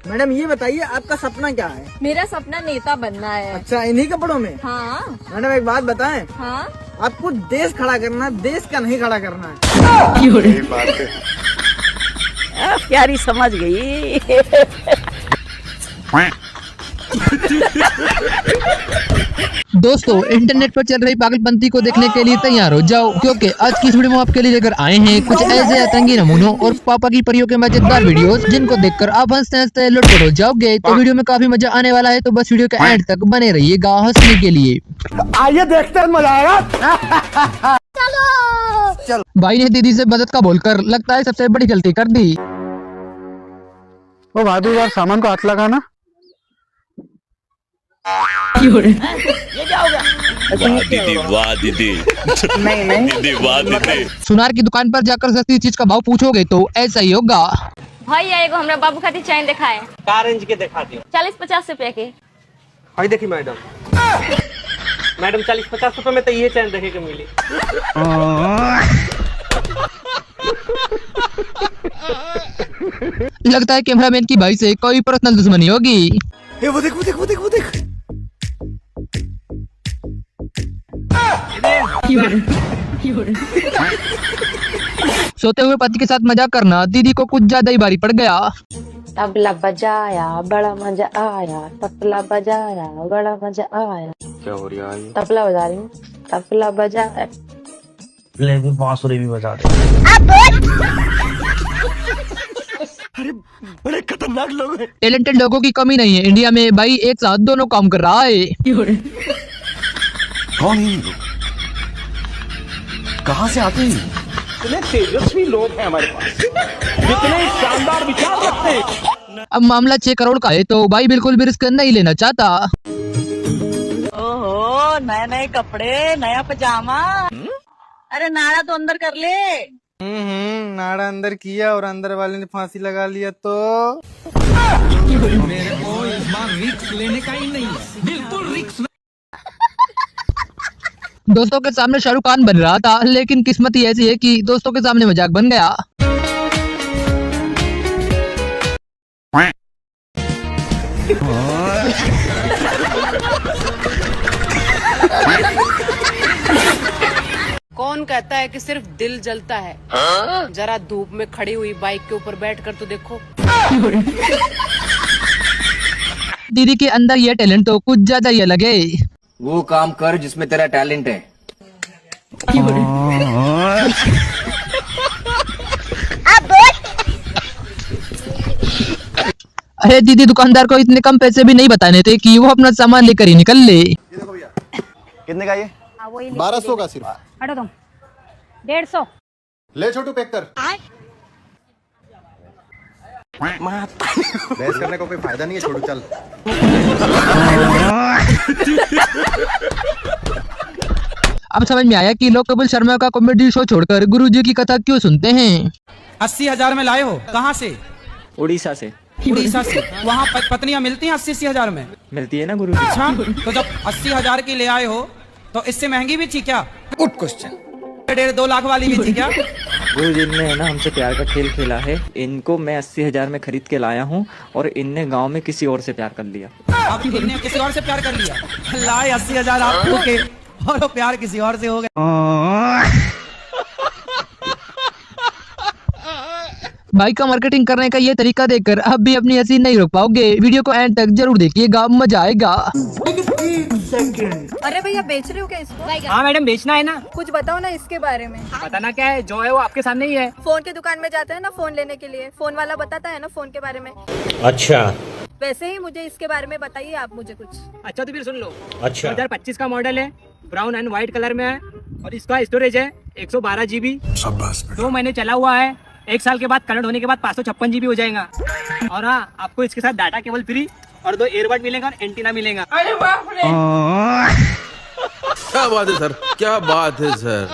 Madam ये बताइए आपका सपना क्या है? मेरा सपना नेता बनना है। अच्छा, इन्हीं कपड़ों में? हाँ। मैडम एक बात बताएं, हाँ। आपको देश खड़ा करना है, देश का नहीं खड़ा करना है। यही बात है। प्यारी समझ गई। दोस्तों, इंटरनेट पर चल रही पागलपंती को देखने के लिए तैयार हो जाओ, क्योंकि आज की इस वीडियो में आपके लिए लेकर आए हैं कुछ ऐसे अतरंगी नमूनों और पापा की परियों के मजेदार वीडियोस, जिनको देखकर आप हंसते हंसते लुटपुट हो जाओगे। तो वीडियो में काफी मजा आने वाला है, तो बस वीडियो के एंड तक बने रहिएगा हंसने के लिए। आइए देखते हैं, मजा आएगा। चलो। भाई ने दीदी से मदद का बोलकर लगता है सबसे बड़ी गलती कर दी। ओ भाभी यार, सामान को हाथ लगाना। ये क्या हो गया? वाह दीदी, वाह दीदी। नहीं दीदी, वाह दीदी। सुनार की दुकान पर जाकर सस्ती चीज का भाव पूछोगे तो ऐसा ही होगा। भाई एगो हमरा बाबू खातिर चैन दिखाए। का रेंज के दिखा दियो? 40-50 रुपए के। हाई देखी मैडम, 40-50 रुपए में तो ये चैन देखे के मिली। लगता है कैमरामैन की भाई से कोई पर्सनल दुश्मनी होगी। वो देख, वो देख, वो देख, वो देख। सोते हुए पति के साथ मजाक करना दीदी को कुछ ज्यादा ही भारी पड़ गया। तबला बजाया बड़ा मजा आया, तबला बजाया बड़ा मजा आया। क्या हो रहा है? तबला बजा रही हूँ, तबला बजाया। बांसुरी भी बजा दे। अरे बड़े खतरनाक लोग हैं। टैलेंटेड लोगों की कमी नहीं है इंडिया में, भाई एक साथ दोनों काम कर रहा है। कौन है? कहाँ से आते हैं? इतने तेजस्वी लोग हैं हमारे पास, इतने शानदार विचार रखते हैं। अब मामला 6 करोड़ का है तो भाई बिल्कुल भी रिस्क नहीं लेना चाहता। ओहो, नए नए कपड़े, नया पजामा। अरे नाड़ा तो अंदर कर ले। नाड़ा अंदर किया और अंदर वाले ने फांसी लगा लिया तो मेरे को इस बार रिस्क लेने का ही नहीं है, बिल्कुल रिस्क। दोस्तों के सामने शाहरुख खान बन रहा था, लेकिन किस्मत ही ऐसी है कि दोस्तों के सामने मजाक बन गया। कौन कहता है कि सिर्फ दिल जलता है? जरा धूप में खड़ी हुई बाइक के ऊपर बैठकर तो देखो। दीदी के अंदर ये टैलेंट तो कुछ ज्यादा ही अलग है। वो काम कर जिसमें तेरा टैलेंट है। अरे दीदी, दुकानदार को इतने कम पैसे भी नहीं बताने थे कि वो अपना सामान लेकर ही निकल ले। ये देखो भैया, कितने का ये? 1200 का सिर्फ। हटो तुम। 150। ले छोटू, पैक कर। बहस करने को कोई फायदा नहीं है, छोटू चल। अब समझ में आया कि लोग कपिल शर्मा का कॉमेडी शो छोड़कर गुरुजी की कथा क्यों सुनते हैं। 80,000 में लाए हो? कहाँ से? उड़ीसा से। उड़ीसा से। वहाँ पत्नियाँ मिलती हैं 80,000 में? मिलती है ना गुरु। अच्छा, तो जब 80,000 की ले आए हो तो इससे महंगी भी थी क्या? Good question. 1.5-2 लाख वाली भी थी क्या? गुरु जी ने ना हमसे प्यार का खेल खेला है। इनको मैं 80,000 में खरीद के लाया हूँ और इनने गांव में किसी और से प्यार कर लिया। आप इनने किसी और से प्यार कर लिया? लाए 80,000 आपको के और वो प्यार किसी और से हो गया। भाई का मार्केटिंग करने का ये तरीका देखकर अब भी अपनी हंसी नहीं रोक पाओगे। वीडियो को एंड तक जरूर देखिएगा, मजा आएगा। अरे भैया बेच रहे हो क्या इसको? हाँ मैडम, बेचना है ना। कुछ बताओ ना इसके बारे में। बताना क्या है, जो है वो आपके सामने ही है। फोन की दुकान में जाते हैं ना फोन लेने के लिए, फोन वाला बताता है ना फोन के बारे में। अच्छा। वैसे ही मुझे इसके बारे में बताइए आप मुझे कुछ। अच्छा तो फिर सुन लो। अच्छा। 2025 का मॉडल है, ब्राउन एंड व्हाइट कलर में है और इसका स्टोरेज है 112 GB। 2 महीने चला हुआ है। 1 साल के बाद कनेक्ट होने के बाद 556 GB हो जाएगा। और हाँ, आपको इसके साथ डाटा केबल फ्री और 2 ईयरबड मिलेगा और एंटीना मिलेगा। क्या बात है सर, क्या बात है सर।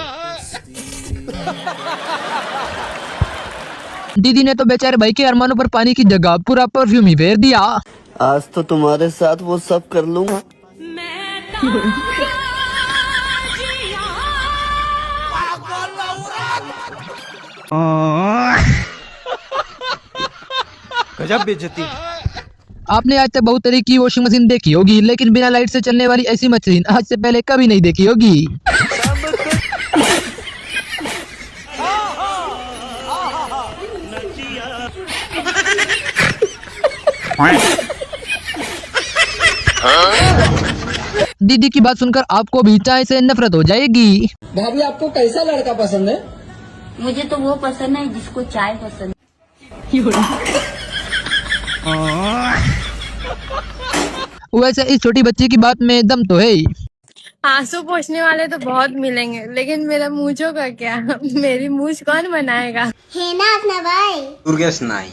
दीदी ने तो बेचारे भाई के अरमानों पर पानी की जगह पूरा परफ्यूम ही फेर दिया। आज तो तुम्हारे साथ वो सब कर लूंगा। गजब बेइज्जती। आपने आज तक बहुत तरह की वॉशिंग मशीन देखी होगी, लेकिन बिना लाइट से चलने वाली ऐसी मशीन आज से पहले कभी नहीं देखी होगी। दीदी की बात सुनकर आपको भी चाय से नफरत हो जाएगी। भाभी आपको कैसा लड़का पसंद है? मुझे तो वो पसंद है जिसको चाय पसंद। वैसे इस छोटी बच्ची की बात में दम तो है। आंसू पोंछने वाले तो बहुत मिलेंगे, लेकिन मेरा मूंछों का क्या? मेरी मूंछ कौन बनाएगा? है ना अपना भाई। दुर्गेश नाई।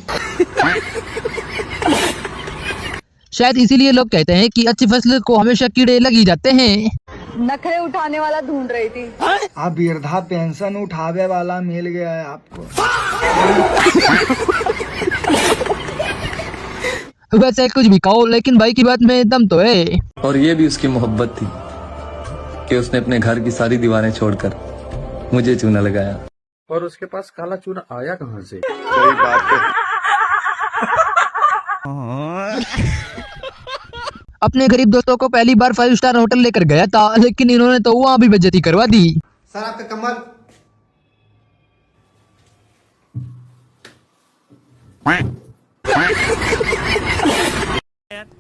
शायद इसीलिए लोग कहते हैं कि अच्छी फसल को हमेशा कीड़े लग ही जाते हैं। नखरे उठाने वाला ढूंढ रही थी। आप वृद्धा पेंशन उठावे वाला मिल गया है आपको। वैसे कुछ भी कहो, लेकिन भाई की बात में दम तो है। और ये भी उसकी मोहब्बत थी कि उसने अपने घर की सारी दीवारें छोड़कर मुझे चूना लगाया। और उसके पास काला चूना आया कहाँ से? सही बात है। अपने गरीब दोस्तों को पहली बार 5 स्टार होटल लेकर गया था, लेकिन इन्होंने तो वहाँ भी बेइज्जती करवा दी। सर आपका कमर।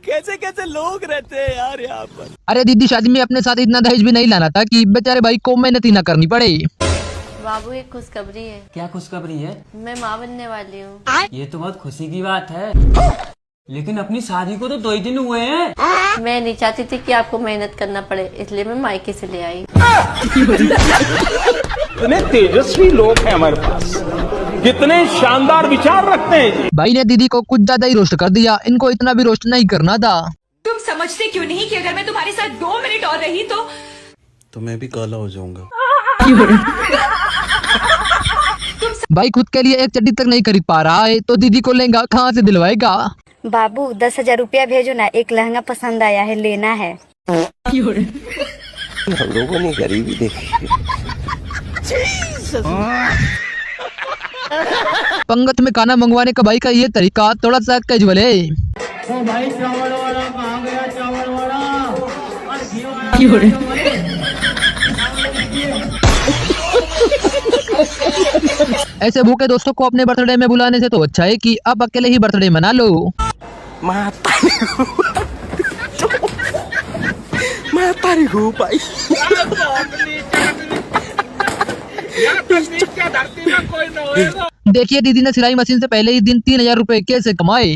कैसे कैसे लोग रहते हैं यार यहाँ पर। अरे दीदी, शादी में अपने साथ इतना दहेज भी नहीं लाना था कि बेचारे भाई को मेहनत ही ना करनी पड़े। बाबू एक खुशखबरी है। क्या खुशखबरी है? मैं माँ बनने वाली हूँ। ये तो बहुत खुशी की बात है, लेकिन अपनी शादी को तो 2 ही दिन हुए हैं। मैं नहीं चाहती थी कि आपको मेहनत करना पड़े, इसलिए मैं मायके से ले आई। इतने तेजस्वी लोग हैं हमारे पास, कितने शानदार विचार रखते हैं। भाई ने दीदी को कुछ ज्यादा ही रोस्ट कर दिया। इनको इतना भी रोस्ट नहीं करना था। तुम समझते क्यों नहीं कि अगर मैं तुम्हारे साथ 2 मिनट और रही तो मैं भी काला हो जाऊंगा। भाई खुद के लिए एक चड्डी तक नहीं खरीद पा रहा है, तो दीदी को लहंगा कहाँ से दिलवाएगा? बाबू 10,000 रुपया भेजो ना, एक लहंगा पसंद आया है, लेना है। हम लोगों ने गरीबी देखी। पंगत में खाना मंगवाने का भाई का ये तरीका थोड़ा सा कैजुअल है। भाई चावल वाला कहाँ गया? चावल वाला ऐसे भूखे दोस्तों को अपने बर्थडे में बुलाने से तो अच्छा है कि आप अकेले ही बर्थडे मना लो। देखिए दीदी ने सिलाई मशीन से पहले ही दिन 3,000 रुपए कैसे कमाए।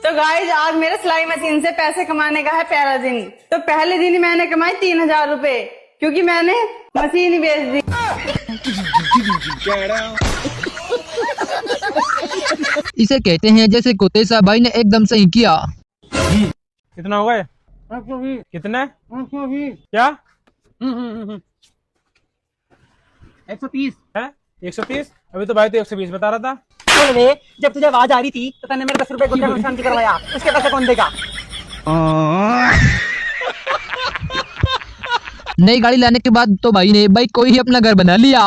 तो गाइस, आज मेरे सिलाई मशीन से पैसे कमाने का है पहला दिन। तो पहले दिन ही मैंने कमाई 3,000 रुपए, क्योंकि मैंने मशीन ही बेच दी। इसे कहते हैं जैसे को तैसा। भाई ने एकदम सही किया। कितना हो गए? कितना? क्या? 130 है? 130? अभी तो भाई तो 120 बता रहा था। जब तुझे आवाज आ रही थी तो तूने मेरे 10 रुपए गुंडा नुकसान की करवाया, उसके पैसे कौन देगा? नई गाड़ी लाने के बाद तो भाई ने बाइक को ही अपना घर बना लिया।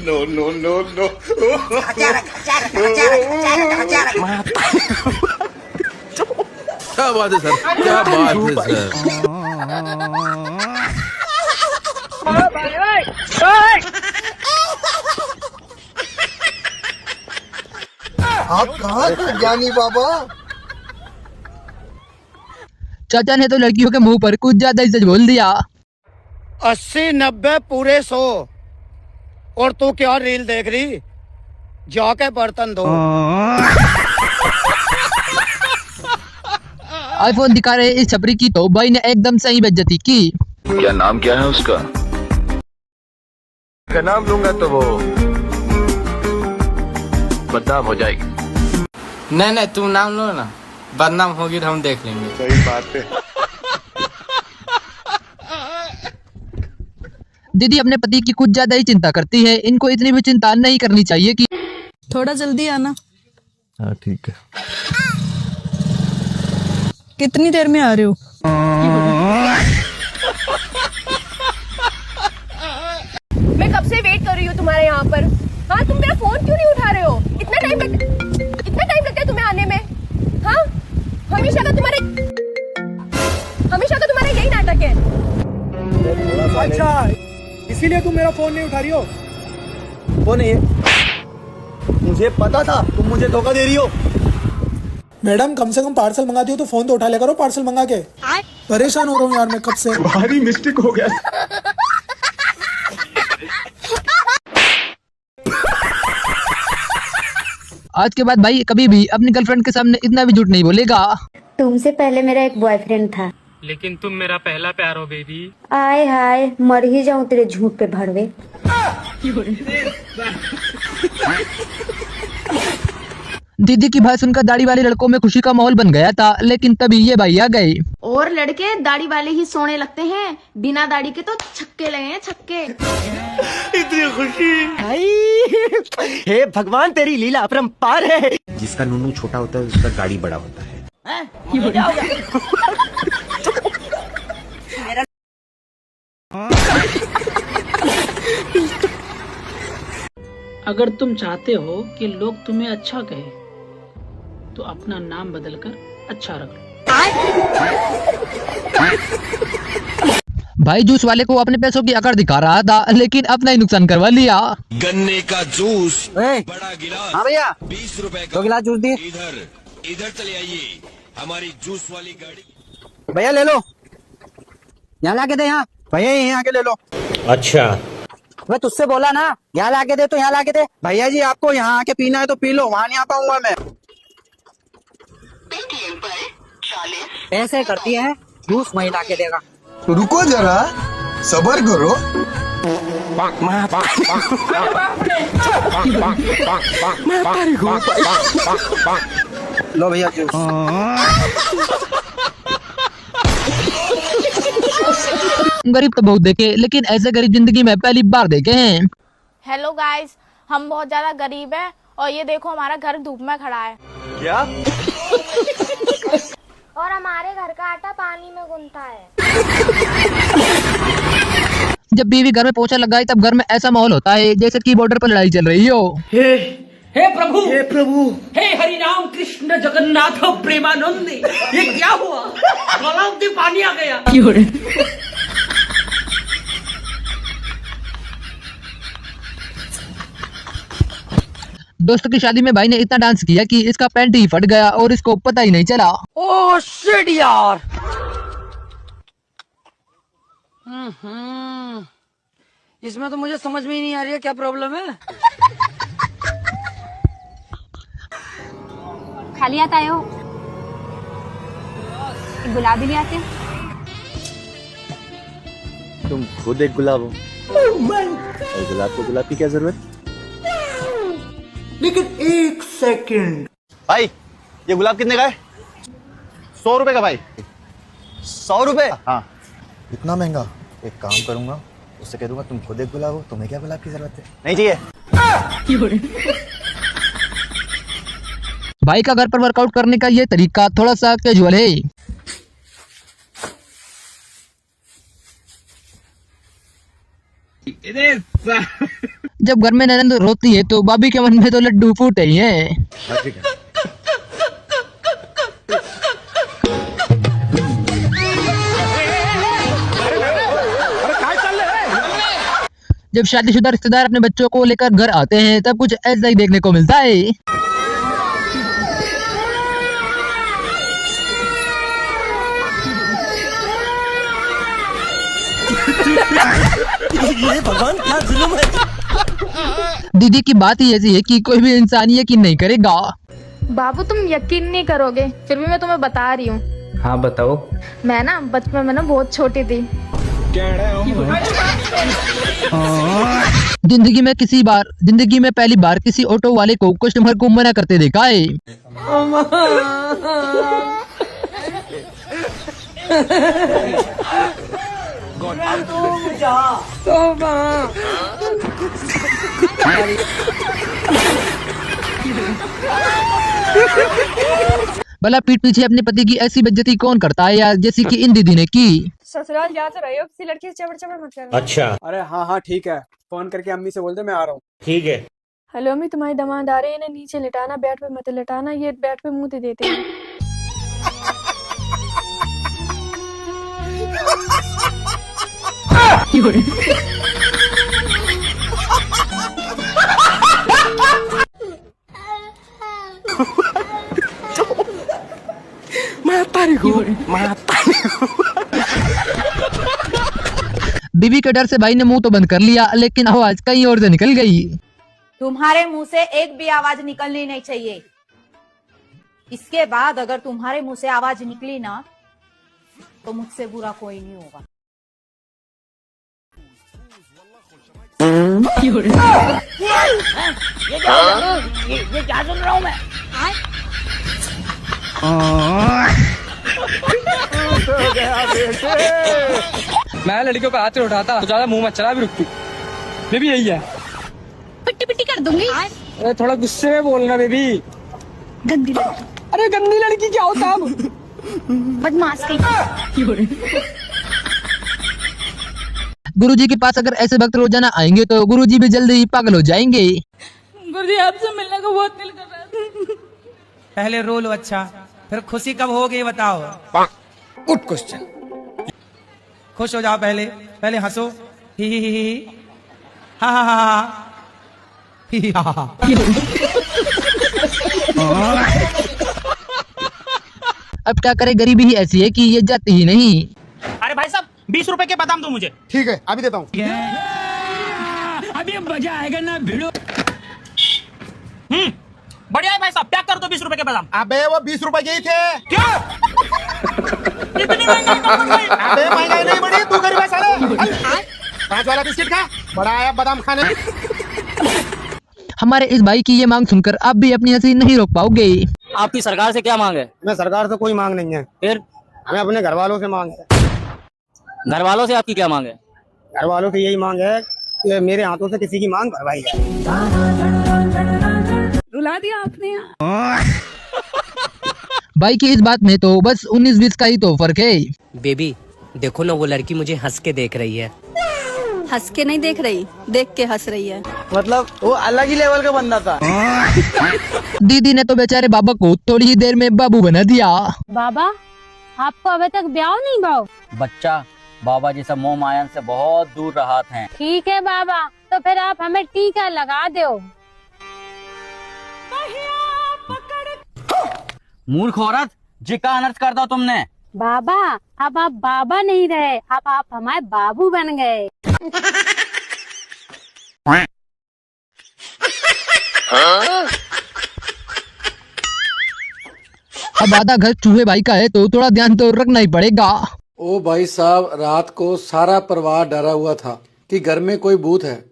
No no no no. क्या बात है सर, क्या बात है सर। आप कहाँ से ज्ञानी बाबा? चाचा ने तो लड़कियों के मुंह पर कुछ ज्यादा ही सच बोल दिया। 80, 90 पूरे 100। और तू क्या रील देख रही? जाके बर्तन धो। आईफोन दिखा रहे इस छपरी की तो भाई ने एकदम सही बेइज्जती की। क्या नाम क्या है उसका? का नाम लूंगा तो वो बदनाम हो जाएगी। नहीं तू नाम लो ना, बदनाम होगी तो हम देख लेंगे। सही बात है। दीदी अपने पति की कुछ ज्यादा ही चिंता करती है। इनको इतनी भी चिंता नहीं करनी चाहिए कि थोड़ा जल्दी आना। हाँ ठीक है। कितनी देर में आ रहे हो? मैं कब से वेट कर रही हूँ तुम्हारे यहाँ पर? हाँ, तुम मेरा फोन क्यों नहीं उठा रहे हो? इतना टाइम लगता है तुम्हें आने में? हाँ, हमेशा का तुम्हारा यही नाटक है। अच्छा, इसीलिए तुम मेरा फोन नहीं उठा रही हो? वो नहीं है, मुझे पता था तुम मुझे धोखा दे रही हो। मैडम, कम से कम पार्सल मंगाती हो तो फोन तो उठा लिया करो। पार्सल मंगा के परेशान हो रहा हूँ यार मैं कब से। भारी मिस्टेक हो गया। आज के बाद भाई कभी भी अपनी गर्लफ्रेंड के सामने इतना भी झूठ नहीं बोलेगा। तुमसे पहले मेरा एक बॉयफ्रेंड था, लेकिन तुम मेरा पहला प्यार हो बेबी। आय हाय, मर ही जाऊं तेरे झूठ पे भड़वे। दीदी की बात सुनकर दाढ़ी वाले लड़कों में खुशी का माहौल बन गया था, लेकिन तभी ये भाई आ गए। और लड़के दाढ़ी वाले ही सोने लगते हैं, बिना दाढ़ी के तो छक्के लगे हैं, छक्के। इतनी खुशी। हे भगवान, तेरी लीला अपरंपार है। जिसका नूनू छोटा होता है उसका गाड़ी बड़ा होता है। अगर तुम चाहते हो कि लोग तुम्हें अच्छा कहे तो अपना नाम बदलकर अच्छा रख लो। भाई जूस वाले को अपने पैसों की अकड़ दिखा रहा था, लेकिन अपना ही नुकसान करवा लिया। गन्ने का जूस बड़ा गिलास। हाँ भैया, 20 रुपए का 2 गिलास जूस दिए। इधर चले आइए, हमारी जूस वाली गाड़ी। भैया ले लो, यहाँ लाके दे। यहाँ भैया, यहाँ आके ले लो। अच्छा, मैं तुझसे बोला ना, यहाँ लाके दे तो यहाँ लाके दे। भैया जी, आपको यहाँ आके पीना है तो पी लो, वहाँ नहीं आ पाऊंगा मैं। ऐसे करती है, जूस वहीं लाके देगा। रुको जरा, सबर करो। लो भैया जूस। गरीब तो बहुत देखे, लेकिन ऐसे गरीब जिंदगी में पहली बार देखे हैं। हेलो गाइस, हम बहुत ज्यादा गरीब हैं और ये देखो हमारा घर धूप में खड़ा है। क्या? और हमारे घर का आटा पानी में गुनता है। जब बीवी घर में पोछा लगाए तब घर में ऐसा माहौल होता है जैसे कि बॉर्डर पर लड़ाई चल रही हो। हे प्रभु, हे हरि राम कृष्ण जगन्नाथ प्रेमानंद, ये क्या हुआ? गलाव में पानी आ गया। दोस्तों की शादी में भाई ने इतना डांस किया कि इसका पैंट ही फट गया और इसको पता ही नहीं चला। ओह शिट यार। इसमें तो मुझे समझ में ही नहीं आ रही है क्या प्रॉब्लम है। खाली आता है हो, गुलाब भी नहीं आते। तुम खुद एक गुलाब हो, और गुलाब को गुलाब की क्या जरूरत? लेकिन एक सेकंड भाई, ये गुलाब कितने का है? 100 रुपए का भाई। 100 रुपए? हाँ। इतना महंगा? एक काम करूंगा, उससे कह दूंगा तुम खुद एक गुलाब हो, तुम्हें क्या गुलाब की जरूरत है? नहीं चाहिए। भाई का घर पर वर्कआउट करने का ये तरीका थोड़ा सा कैजुअल है। जब घर में ननद रोती है तो भाभी के मन में तो लड्डू फूटे ही हैं। जब शादीशुदा रिश्तेदार अपने बच्चों को लेकर घर आते हैं तब कुछ ऐसा ही देखने को मिलता है। ये भगवान क्या जुल्म है। दीदी की बात ही ऐसी है कि कोई भी इंसान यकीन नहीं करेगा। बाबू तुम यकीन नहीं करोगे, फिर भी मैं तुम्हें बता रही हूँ। हाँ बताओ। मैं ना बचपन में ना बहुत छोटी थी। जिंदगी में पहली बार किसी ऑटो वाले को कस्टमर को मना करते देखा है। भला पीठ पीछे अपने पति की ऐसी बेइज्जती कौन करता है यार, जैसी कि इन दीदी ने की। ससुराल जा तो रहे हो, किसी लड़की से चबड़ चबड़ मत करना। अच्छा अरे हाँ हाँ ठीक है, फोन करके अम्मी से बोल दे मैं आ रहा हूँ। ठीक है। हेलो अम्मी, तुम्हारी दामाद आ रहे हैं, इन्हें नीचे लिटाना, बेड पे मत लिटाना, ये बेड पे मुंह दे देते हैं। बीवी के डर से भाई ने मुंह तो बंद कर लिया, लेकिन आवाज कहीं और से निकल गई। तुम्हारे मुंह से एक भी आवाज निकलनी नहीं चाहिए। इसके बाद अगर तुम्हारे मुंह से आवाज निकली ना, तो मुझसे बुरा कोई नहीं होगा। ये क्या सुन रहा हूँ मैं? मैं लड़कियों का हाथ उठाता तो ज्यादा मुंह में चला भी रुकती। बेबी यही है, पिट्टी पिट्टी कर दूंगी। अरे थोड़ा गुस्से में बोलना बेबी। गंदी लड़की, अरे गंदी लड़की क्या होता है? बदमाश कहीं। गुरुजी के पास अगर ऐसे भक्त रोजाना आएंगे तो गुरुजी भी जल्दी ही पागल हो जाएंगे। गुरुजी आपसे मिलने का बहुत दिल कर रहा है। पहले रो लो, अच्छा फिर खुशी कब होगी बताओ। Good question. खुश हो जाओ, पहले पहले हंसो, ही हा हा हा ही हा हा। अब क्या करे, गरीबी ही ऐसी है कि ये जाती ही नहीं। अरे भाई साहब 20 रुपए के बादाम दो मुझे। ठीक है अभी देता हूँ। अभी मजा आएगा ना भिड़ो। बढ़िया है भाई साहब, पैक कर दो 20 रुपए के बादाम। अबे वो 20 रुपए के ही थे। क्या? इतनी महंगाई? अबे महंगाई नहीं बढ़ी, तू गरीब है साले। 5 वाला बिस्किट खा, बड़ा आया बादाम खाने। हमारे इस भाई की ये मांग सुनकर आप भी अपनी हंसी नहीं रोक पाओगे। आपकी सरकार से क्या मांग है? मैं सरकार से कोई मांग नहीं है, फिर हमें अपने घर वालों से मांग है। घर वालों से आपकी क्या मांग है? घर वालों की यही मांग है कि मेरे हाथों से किसी की मांग भरवाई जाए। रुला दिया आपने। भाई की इस बात में तो बस 19-20 का ही तो फर्क है। बेबी देखो ना, वो लड़की मुझे हंस के देख रही है। हंस के नहीं देख रही, देख के हंस रही है। मतलब वो अलग ही लेवल का बंदा था। दीदी ने तो बेचारे बाबा को थोड़ी ही देर में बाबू बना दिया। बाबा, आपको अभी तक ब्याह नहीं भाव? बच्चा बाबा जी सब मोह मायन से बहुत दूर रहा है। ठीक है बाबा, तो फिर आप हमें टीका लगा दो। मूर्ख औरत, जी का अनर्थ कर दो तुमने। बाबा, अब आप बाबा नहीं रहे, अब आप हमारे बाबू बन गए। अब आधा घर चूहे भाई का है तो थोड़ा ध्यान तो रखना ही पड़ेगा। ओ भाई साहब, रात को सारा परिवार डरा हुआ था कि घर में कोई भूत है।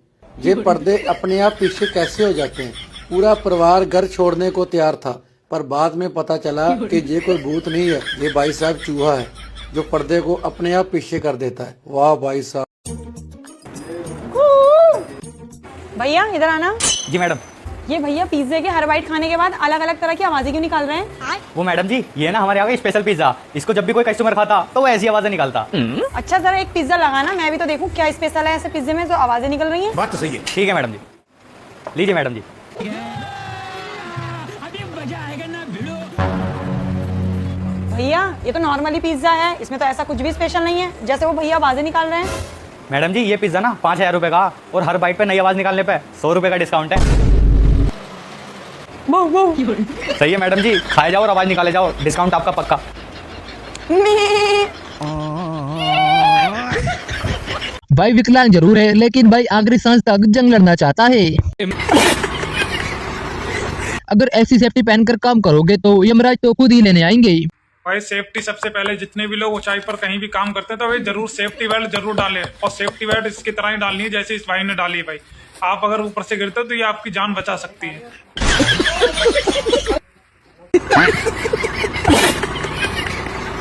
ये पर्दे अपने आप पीछे कैसे हो जाते हैं? पूरा परिवार घर छोड़ने को तैयार था, पर बाद में पता चला कि ये कोई भूत नहीं है, ये भाई साहब चूहा है जो पर्दे को अपने आप पीछे कर देता है। वाह भाई साहब। भैया इधर आना। जी मैडम। ये भैया पिज्जे के हर बाइट खाने के बाद अलग अलग तरह की आवाजें क्यों निकाल रहे हैं? वो मैडम जी, ये ना हमारे यहाँ का स्पेशल पिज्जा, इसको जब भी कोई कस्टमर खाता तो वो ऐसी आवाजें निकालता। अच्छा जरा एक पिज्जा लगाना, मैं भी तो देखूं क्या स्पेशल है ऐसे पिज्जे में जो आवाजें निकल रही हैं। बात तो सही है। ठीक है मैडम जी, लीजिए मैडम जी। अभी मजा आएगा ना भिड़ो। भैया ये तो नॉर्मली पिज्जा है, इसमें तो ऐसा कुछ भी स्पेशल नहीं है जैसे वो भैया आवाजें निकाल रहे हैं। मैडम जी ये पिज्जा ना 5000 रुपए का, और हर बाइट पे नई आवाज निकालने पे 100 रुपए का डिस्काउंट है। सही है मैडम जी, खाए जाओ और आवाज निकाले जाओ, डिस्काउंट आपका पक्का। भाई विकलांग जरूर है, लेकिन भाई आखिरी सांस तक जंग लड़ना चाहता है। अगर ऐसी सेफ्टी पहनकर काम करोगे तो यमराज तो खुद ही लेने आएंगे। भाई सेफ्टी सबसे पहले, जितने भी लोग ऊंचाई पर कहीं भी काम करते हैं तो भाई जरूर सेफ्टी बेल्ट जरूर डालें, और सेफ्टी बेल्ट इसकी तरह ही डालनी है जैसे इस भाई ने डाली है। भाई आप अगर ऊपर से गिरते हो तो ये आपकी जान बचा सकती है।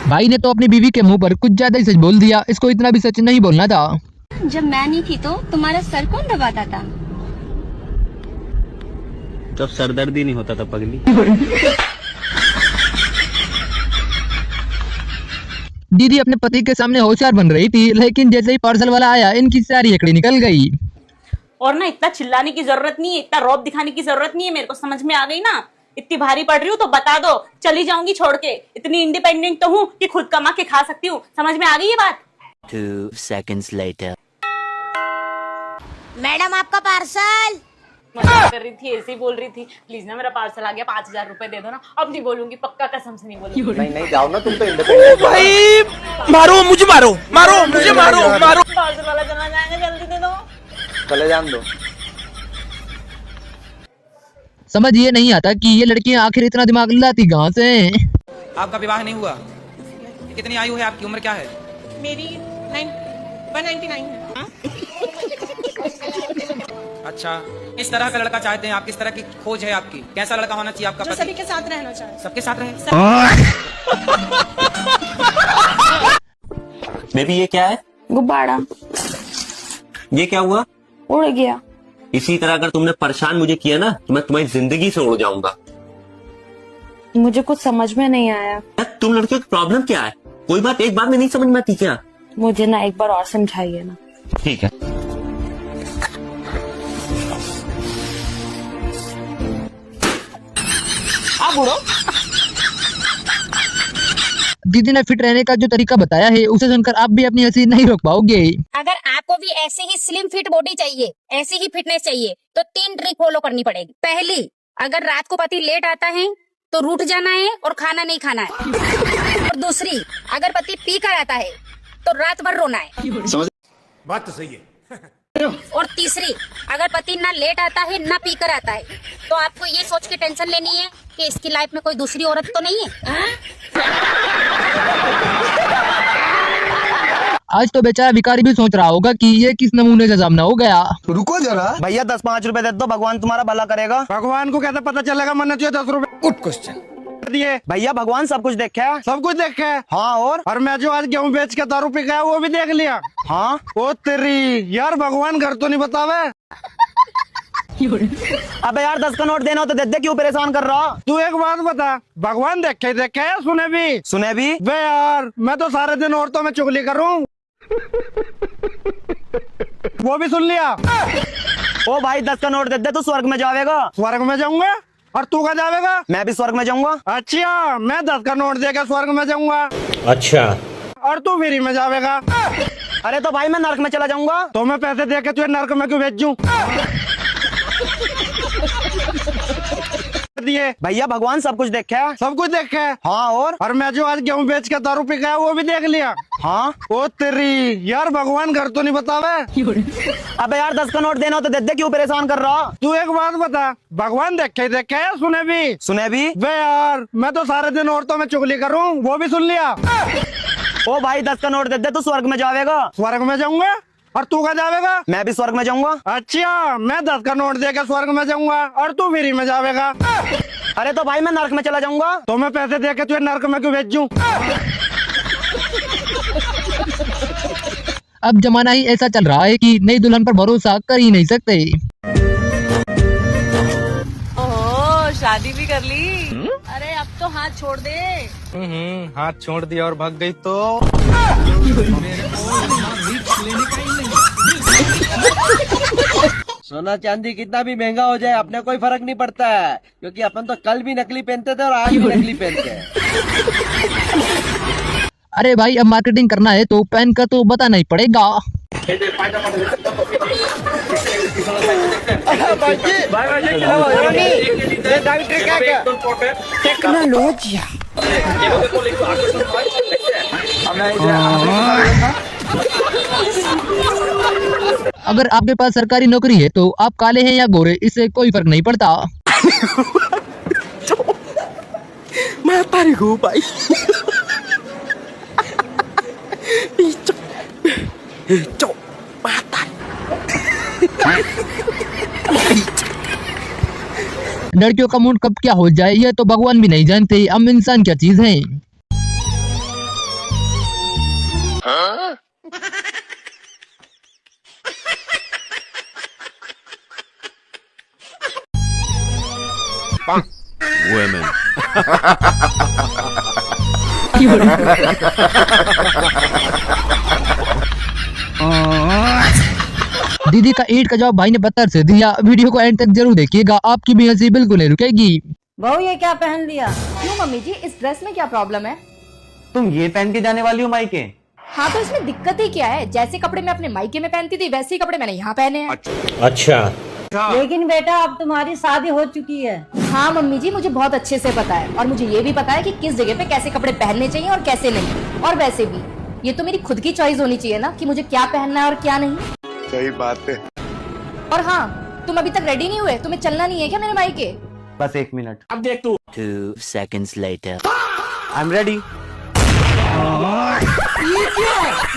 भाई ने तो अपनी बीवी के मुंह पर कुछ ज्यादा ही सच बोल दिया, इसको इतना भी सच नहीं बोलना था। जब मैं नहीं थी तो तुम्हारा सर कौन दबाता था? जब सरदर्दी नहीं होता था पगली। दीदी अपने पति के सामने होशियार बन रही थी, लेकिन जैसे ही पार्सल वाला आया इनकी सारी एकड़ी निकल गई। और ना इतना चिल्लाने की जरूरत नहीं है, इतना रौब दिखाने की जरूरत नहीं है, मेरे को समझ में आ गई ना। इतनी भारी पड़ रही हूँ तो बता दो, चली जाऊंगी छोड़ के। इतनी इंडिपेंडेंट तो हूँ कि खुद कमा के खा सकती हूँ। समझ में आ गई ये बात? 2 seconds later. मैडम आपका पार्सल। मजाक कर रही थी, ऐसे ही बोल रही थी। प्लीज ना मेरा पार्सल आ गया, 5000 रुपए दे दो ना। अब नहीं बोलूंगी, पक्का कसम से नहीं बोलूंगी। नहीं नहीं जाओ ना, तुम तो इंडिपेंडेंट भाई मारो मुझे, मारो मारो मुझे, मारो मारो। पार्सल वाला चला जाएगा, जल्दी दे दो। चले जान दो। समझ ये नहीं आता कि ये लड़कियां आखिर इतना दिमाग लाती कहाँ से हैं। आपका विवाह नहीं हुआ? कितनी आयु है आपकी, उम्र क्या है? मेरी 199 है। अच्छा, किस तरह का लड़का चाहते हैं आप? किस तरह की खोज है आपकी? कैसा लड़का होना चाहिए आपका? जो सभी के साथ रहना चाहे। सबके साथ रहे। बेबी ये क्या है? गुब्बारा ये क्या हुआ? उड़ गया। इसी तरह अगर तुमने परेशान मुझे किया ना तो मैं तुम्हारी जिंदगी से उड़ जाऊंगा। मुझे कुछ समझ में नहीं आया। यार तुम लड़कियों की प्रॉब्लम क्या है? कोई बात एक बार में नहीं समझ में आती क्या? मुझे ना एक बार और समझाइए ना। ठीक है। आप उड़ो। दीदी ने फिट रहने का जो तरीका बताया है उसे सुनकर आप भी अपनी हंसी नहीं रोक पाओगे। अगर आपको भी ऐसे ही स्लिम फिट बॉडी चाहिए, ऐसी ही फिटनेस चाहिए, तो 3 ट्रिक फॉलो करनी पड़ेगी। पहली, अगर रात को पति लेट आता है तो रूठ जाना है और खाना नहीं खाना है। और दूसरी, अगर पति पी कर आता है तो रात भर रोना है। बात तो सही है। और तीसरी, अगर पति ना लेट आता है ना पी कर आता है तो आपको ये सोच के टेंशन लेनी है कि इसकी लाइफ में कोई दूसरी औरत तो नहीं है। आज तो बेचारा भिखारी भी सोच रहा होगा कि ये किस नमूने का सामना हो गया। रुको जरा भैया, 10-5 रुपए दे दो, भगवान तुम्हारा भला करेगा। भगवान को कैसे पता चलेगा मैंने तुझे 10 रुपए? गुड क्वेश्चन दिए। भैया भगवान सब कुछ देखा है। सब कुछ देखा है। हाँ और मैं जो आज गेहूं बेच के 10 रुपए गया वो भी देख लिया। हाँ ओ तेरी यार, भगवान घर तो नहीं बतावे। अबे यार 10 का नोट देना हो तो दे दे, क्यों परेशान कर रहा? तू एक बात बता, भगवान देखे सुने भी? सुने भी। बे यार, मैं तो सारे दिन औरतों में चुगली करूं। वो भी सुन लिया। ओ भाई 10 का नोट दे दे, तू स्वर्ग में जाएगा। स्वर्ग में जाऊंगा? और तू कहाँ जाएगा? मैं भी स्वर्ग में जाऊंगा। अच्छा, मैं 10 का नोट देकर स्वर्ग में जाऊंगा। अच्छा, और तू फ्री में जाएगा। अरे तो भाई मैं नरक में चला जाऊंगा। तो मैं पैसे देके तुझे नरक में क्यों भेजूं? दिए। भैया भगवान सब कुछ देखा है। सब कुछ देखा है। हाँ और मैं जो आज गेहूं बेच के 10 रुपए गया वो भी देख लिया। हाँ ओ तेरी यार, भगवान घर तो नहीं बतावे। अबे यार 10 का नोट देना हो तो दे दे, क्यों परेशान कर रहा? तू एक बात बता, भगवान देखे सुने भी? सुने भी। बे यार, मैं तो सारे दिन औरतों में चुगली करूं। वो भी सुन लिया। ओ भाई 10 का नोट दे दे, तू स्वर्ग में जाएगा। स्वर्ग में जाऊंगा? और तू कहाँ जाएगा? मैं भी स्वर्ग में जाऊंगा। अच्छा, मैं 10 का नोट देकर स्वर्ग में जाऊंगा और तू फ्री में जाएगा। अरे तो भाई मैं नरक में चला जाऊंगा। तो मैं पैसे देके तुझे नरक में क्यों भेजूं? अब जमाना ही ऐसा चल रहा है कि नई दुल्हन पर भरोसा कर ही नहीं सकते। ओह, शादी भी कर ली? अरे अब तो हाथ छोड़ दे। हाथ छोड़ दिया और भाग गई तो? सोना चांदी कितना भी महंगा हो जाए अपने कोई फर्क नहीं पड़ता है, क्योंकि अपन तो कल भी नकली पहनते थे और आज भी नकली पहनते हैं। अरे भाई, अब मार्केटिंग करना है तो पहन कर तो बताना ही पड़ेगा। टेक्नोलॉजी। अगर आपके पास सरकारी नौकरी है तो आप काले हैं या गोरे, इससे कोई फर्क नहीं पड़ता। मैं तारी हूँ भाई। लड़कियों का मूड कब क्या हो जाए ये तो भगवान भी नहीं जानते। हम इंसान क्या चीज हैं। Women. दीदी का ईंट का जवाब भाई ने पत्थर से दिया। वीडियो को एंड तक जरूर देखिएगा, आपकी भी हंसी बिल्कुल नहीं रुकेगी। बहू ये क्या पहन लिया? क्यों मम्मी जी, इस ड्रेस में क्या प्रॉब्लम है? तुम ये पहन के जाने वाली हो मायके? हाँ तो इसमें दिक्कत ही क्या है? जैसे कपड़े मैं अपने मायके में पहनती थी वैसे ही कपड़े मैंने यहाँ पहने हैं। अच्छा। लेकिन बेटा अब तुम्हारी शादी हो चुकी है। हाँ मम्मी जी, मुझे बहुत अच्छे से पता है, और मुझे ये भी पता है कि किस जगह पे कैसे कपड़े पहनने चाहिए और कैसे नहीं। और वैसे भी ये तो मेरी खुद की चॉइस होनी चाहिए ना कि मुझे क्या पहनना है और क्या नहीं। सही बात है। और हाँ, तुम अभी तक रेडी नहीं हुए? तुम्हें चलना नहीं है क्या मेरे मायके? बस 1 मिनट। अब देख तू। 2 seconds later. I'm ready.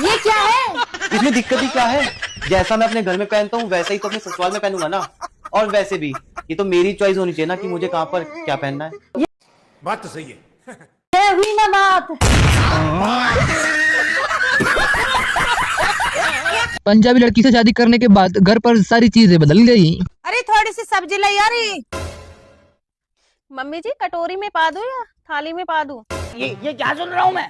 ये क्या है? इसमें दिक्कत ही क्या है? जैसा मैं अपने घर में पहनता हूँ वैसा ही तो अपने ससुराल में पहनूंगा ना। और वैसे भी ये तो मेरी चॉइस होनी चाहिए ना कि मुझे कहाँ पर क्या पहनना है। बात तो सही है। ये हुई ना बात। पंजाबी लड़की से शादी करने के बाद घर पर सारी चीजें बदल गई। अरे थोड़ी सी सब्जी लाई यार। मम्मी जी कटोरी में पा दूं या थाली में पा दूं? ये क्या सुन रहा हूँ मैं?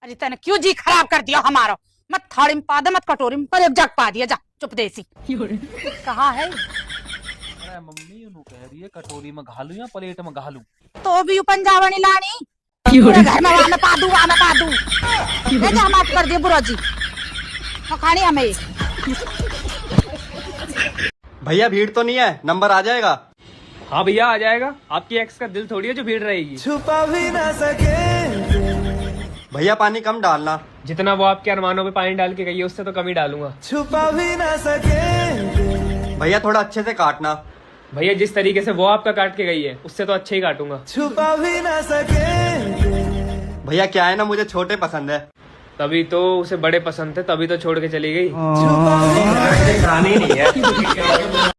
अरे तने क्यों जी खराब कर दिया हमारा? मत थाली में पा दे, मत कटोरी में, पर एक जग पा दिया। जा चुप देसी। कहाँ है? अरे मम्मी उन्होंने कह रही है कटोरी में घालू या प्लेट में घालू। तो भी पंजाबी लानी पूरे घर में वहाँ पा दूं, वहाँ पा दूं। ये क्या माफ कर दिया बुरा जी। खानी हमें। भैया भीड़ तो नहीं है, नंबर आ जाएगा? हाँ भैया आ जाएगा। आपकी एक्स का दिल थोड़ी है जो भीड़ रहेगी। छुपा भी ना सके। भैया पानी कम डालना। जितना वो आपके अरमानों पे पानी डाल के गई है उससे तो कम ही डालूंगा। छुपा भी ना सके। भैया थोड़ा अच्छे से काटना। भैया जिस तरीके से वो आपका काट के गई है उससे तो अच्छे ही काटूंगा। छुपा भी ना सके। भैया क्या है ना, मुझे छोटे पसंद है। तभी तो उसे बड़े पसंद थे, तभी तो छोड़ के चली गई। छुपा भी ना नहीं है।